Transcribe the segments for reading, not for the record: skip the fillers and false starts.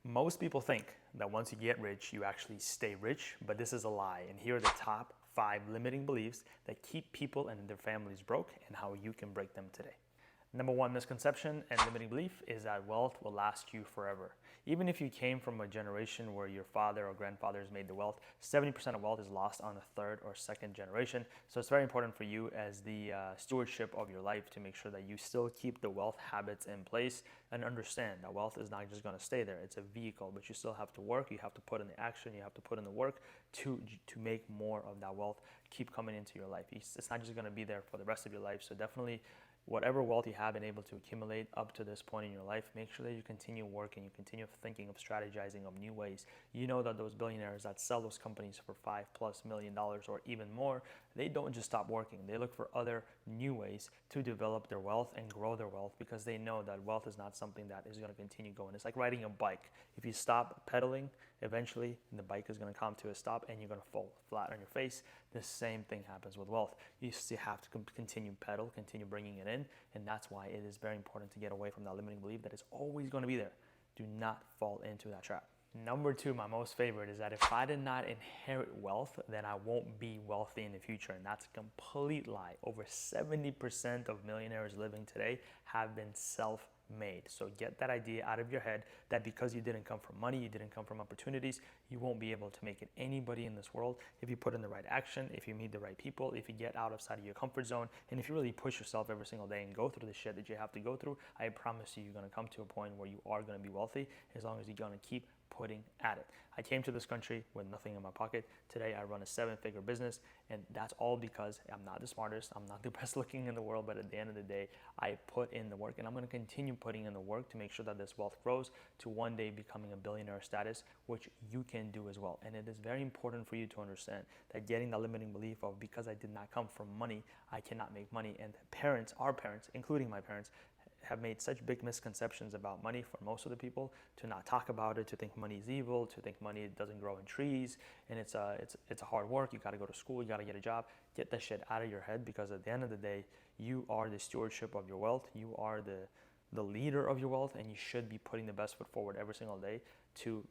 Most people think that once you get rich, you actually stay rich, but this is a lie. And here are the top 5 limiting beliefs that keep people and their families broke and how you can break them today. Number one misconception and limiting belief is that wealth will last you forever. Even if you came from a generation where your father or grandfathers made the wealth, 70% of wealth is lost on the third or second generation. So it's very important for you as the stewardship of your life to make sure that you still keep the wealth habits in place and understand that wealth is not just going to stay there. It's a vehicle, but you still have to work. You have to put in the action. You have to put in the work to make more of that wealth keep coming into your life. It's not just going to be there for the rest of your life. So definitely whatever wealth you have been able to accumulate up to this point in your life, make sure that you continue working, you continue thinking of strategizing of new ways. You know that those billionaires that sell those companies for $5+ million or even more, they don't just stop working. They look for other new ways to develop their wealth and grow their wealth because they know that wealth is not something that is going to continue going. It's like riding a bike. If you stop pedaling, eventually the bike is going to come to a stop and you're going to fall flat on your face. The same thing happens with wealth. You still have to continue pedal, continue bringing it in, and that's why it is very important to get away from that limiting belief that it's always going to be there. Do not fall into that trap. Number two, my most favorite, is that if I did not inherit wealth, then I won't be wealthy in the future. And that's a complete lie. Over 70% of millionaires living today have been self-made. So get that idea out of your head that because you didn't come from money, you didn't come from opportunities, you won't be able to make it. Anybody in this world, if you put in the right action, if you meet the right people, if you get outside of your comfort zone, and if you really push yourself every single day and go through the shit that you have to go through, I promise you're going to come to a point where you are going to be wealthy as long as you're going to keep putting at it. I came to this country with nothing in my pocket. Today I run a 7-figure business, and that's all because I'm not the smartest, I'm not the best looking in the world, but at the end of the day, I put in the work, and I'm going to continue putting in the work to make sure that this wealth grows to one day becoming a billionaire status, which you can do as well. And it is very important for you to understand that getting the limiting belief of because I did not come from money, I cannot make money. And parents, our parents, including my parents, have made such big misconceptions about money for most of the people to not talk about it, to think money is evil, to think money doesn't grow in trees, and it's a hard work. You got to go to school, you got to get a job. Get that shit out of your head, because at the end of the day, you are the stewardship of your wealth. You are the leader of your wealth, and you should be putting the best foot forward every single day to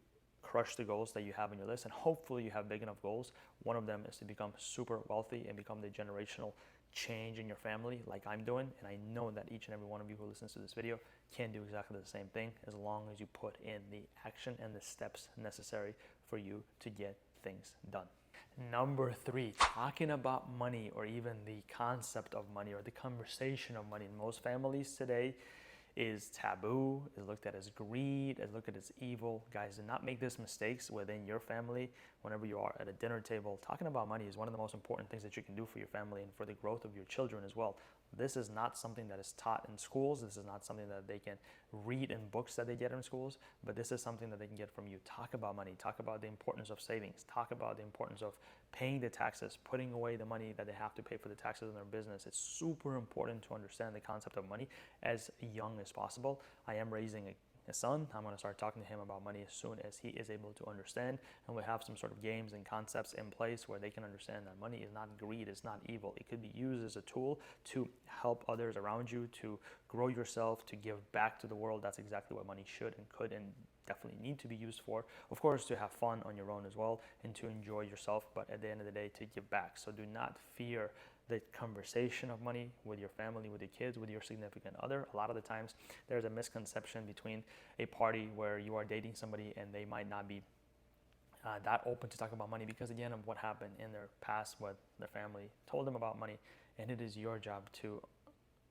crush the goals that you have on your list. And hopefully you have big enough goals. One of them is to become super wealthy and become the generational change in your family like I'm doing. And I know that each and every one of you who listens to this video can do exactly the same thing as long as you put in the action and the steps necessary for you to get things done. Number three, talking about money or even the concept of money or the conversation of money in most families today is taboo, is looked at as greed, is looked at as evil. Guys, do not make these mistakes within your family. Whenever you are at a dinner table, talking about money is one of the most important things that you can do for your family and for the growth of your children as well. This is not something that is taught in schools. This is not something that they can read in books that they get in schools, but this is something that they can get from you. Talk about money, talk about the importance of savings, talk about the importance of paying the taxes, putting away the money that they have to pay for the taxes in their business. It's super important to understand the concept of money as young as possible. I am raising a son. I'm going to start talking to him about money as soon as he is able to understand, and we'll have some sort of games and concepts in place where they can understand that money is not greed, it's not evil. It could be used as a tool to help others around you, to grow yourself, to give back to the world. That's exactly what money should and could and definitely need to be used for. Of course, to have fun on your own as well and to enjoy yourself, but at the end of the day, to give back. So do not fear the conversation of money with your family, with your kids, with your significant other. A lot of the times there's a misconception between a party where you are dating somebody and they might not be that open to talk about money because, again, of what happened in their past, what their family told them about money. And it is your job to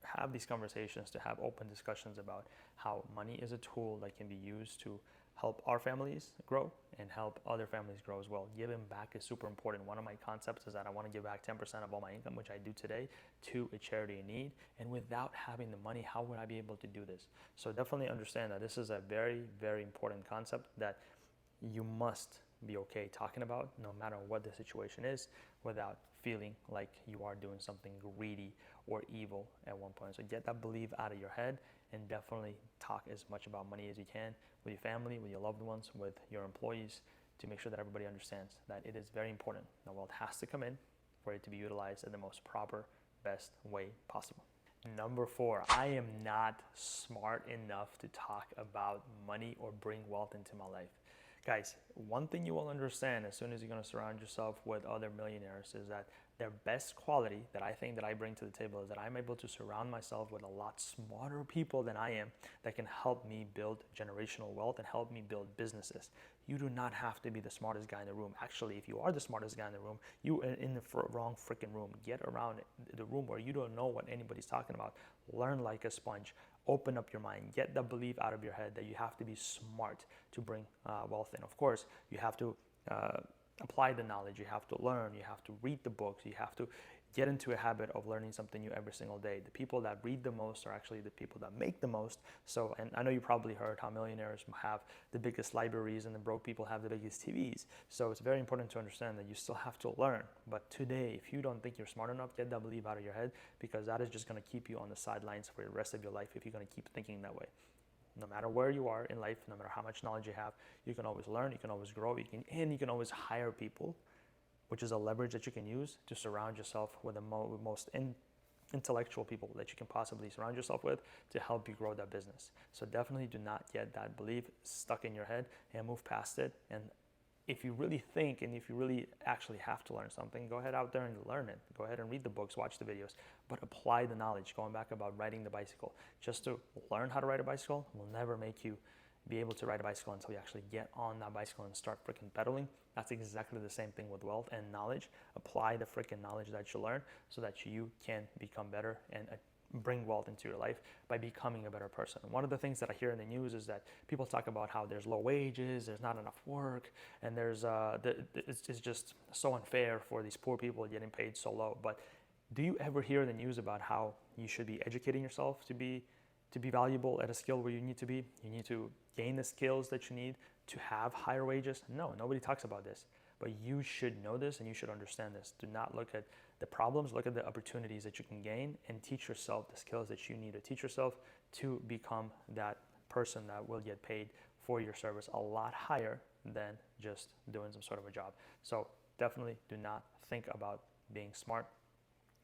have these conversations, to have open discussions about how money is a tool that can be used to help our families grow and help other families grow as well. Giving back is super important. One of my concepts is that I want to give back 10% of all my income, which I do today, to a charity in need. And without having the money, how would I be able to do this? So definitely understand that this is a very, very important concept that you must be okay talking about no matter what the situation is without feeling like you are doing something greedy or evil at one point. So get that belief out of your head and definitely talk as much about money as you can with your family, with your loved ones, with your employees, to make sure that everybody understands that it is very important. The wealth has to come in for it to be utilized in the most proper, best way possible. Number 4, I am not smart enough to talk about money or bring wealth into my life. Guys, one thing you will understand as soon as you're going to surround yourself with other millionaires is that their best quality that I think that I bring to the table is that I'm able to surround myself with a lot smarter people than I am that can help me build generational wealth and help me build businesses. You do not have to be the smartest guy in the room. Actually, if you are the smartest guy in the room, you are in the wrong freaking room. Get around the room where you don't know what anybody's talking about. Learn like a sponge. Open up your mind. Get the belief out of your head that you have to be smart to bring wealth in. Of course, you have to apply the knowledge. You have to learn. You have to read the books. You have to get into a habit of learning something new every single day. The people that read the most are actually the people that make the most. So, and I know you probably heard how millionaires have the biggest libraries and the broke people have the biggest TVs. So it's very important to understand that you still have to learn. But today, if you don't think you're smart enough, get that belief out of your head, because that is just going to keep you on the sidelines for the rest of your life if you're going to keep thinking that way. No matter where you are in life, no matter how much knowledge you have, you can always learn, you can always grow, and you can always hire people, which is a leverage that you can use to surround yourself with the most intellectual people that you can possibly surround yourself with to help you grow that business. So definitely do not get that belief stuck in your head and move past it. And if you really think and if you really actually have to learn something, go ahead out there and learn it. Go ahead and read the books, watch the videos, but apply the knowledge. Going back about riding the bicycle, just to learn how to ride a bicycle will never make you be able to ride a bicycle until you actually get on that bicycle and start freaking pedaling. That's exactly the same thing with wealth and knowledge. Apply the freaking knowledge that you learn so that you can become better and bring wealth into your life by becoming a better person. One of the things that I hear in the news is that people talk about how there's low wages, there's not enough work, and it's just so unfair for these poor people getting paid so low. But do you ever hear the news about how you should be educating yourself to be valuable at a skill where you need to be? You need to gain the skills that you need to have higher wages? No, nobody talks about this. But you should know this and you should understand this. Do not look at the problems, look at the opportunities that you can gain and teach yourself the skills that you need to teach yourself to become that person that will get paid for your service a lot higher than just doing some sort of a job. So definitely do not think about being smart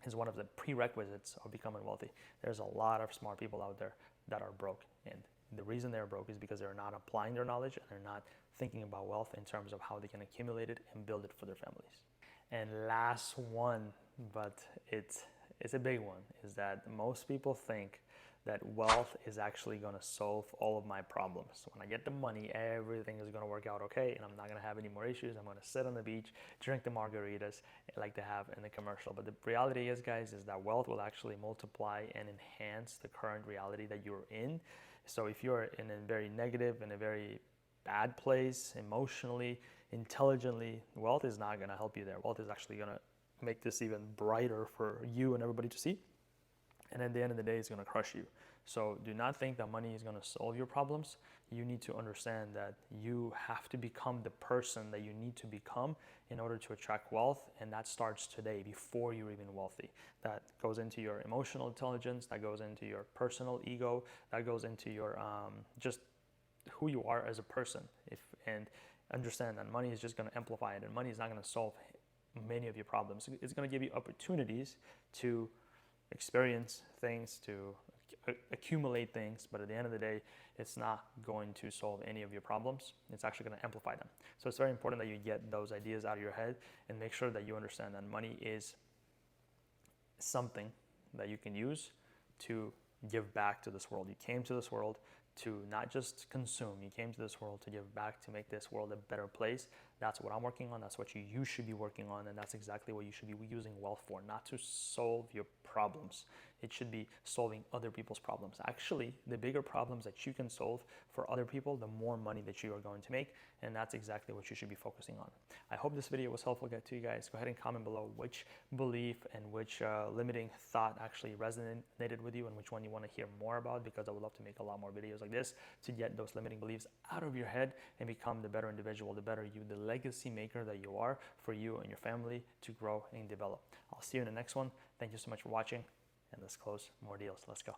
is one of the prerequisites of becoming wealthy. There's a lot of smart people out there that are broke, and the reason they're broke is because they're not applying their knowledge and they're not thinking about wealth in terms of how they can accumulate it and build it for their families. And last one, but it's a big one, is that most people think that wealth is actually going to solve all of my problems. So when I get the money, everything is going to work out okay, and I'm not going to have any more issues. I'm going to sit on the beach, drink the margaritas like they have in the commercial. But the reality is, guys, is that wealth will actually multiply and enhance the current reality that you're in. So if you're in a very negative, in a very bad place, emotionally, intelligently, wealth is not going to help you there. Wealth is actually going to make this even brighter for you and everybody to see. And at the end of the day, it's going to crush you. So do not think that money is going to solve your problems. You need to understand that you have to become the person that you need to become in order to attract wealth. And that starts today before you're even wealthy. That goes into your emotional intelligence. That goes into your personal ego. That goes into your just who you are as a person. And understand that money is just going to amplify it. And money is not going to solve many of your problems. It's going to give you opportunities to experience things, to accumulate things, but at the end of the day, it's not going to solve any of your problems. It's actually going to amplify them. So it's very important that you get those ideas out of your head and make sure that you understand that money is something that you can use to give back to this world. You came to this world to not just consume. You came to this world to give back, to make this world a better place. That's what I'm working on. That's what you should be working on. And that's exactly what you should be using wealth for, not to solve your problems. It should be solving other people's problems. Actually, the bigger problems that you can solve for other people, the more money that you are going to make. And that's exactly what you should be focusing on. I hope this video was helpful to you guys. Go ahead and comment below which belief and which limiting thought actually resonated with you and which one you want to hear more about, because I would love to make a lot more videos like this to get those limiting beliefs out of your head and become the better individual, the better you, the legacy maker that you are for you and your family to grow and develop. I'll see you in the next one. Thank you so much for watching, and let's close more deals. Let's go.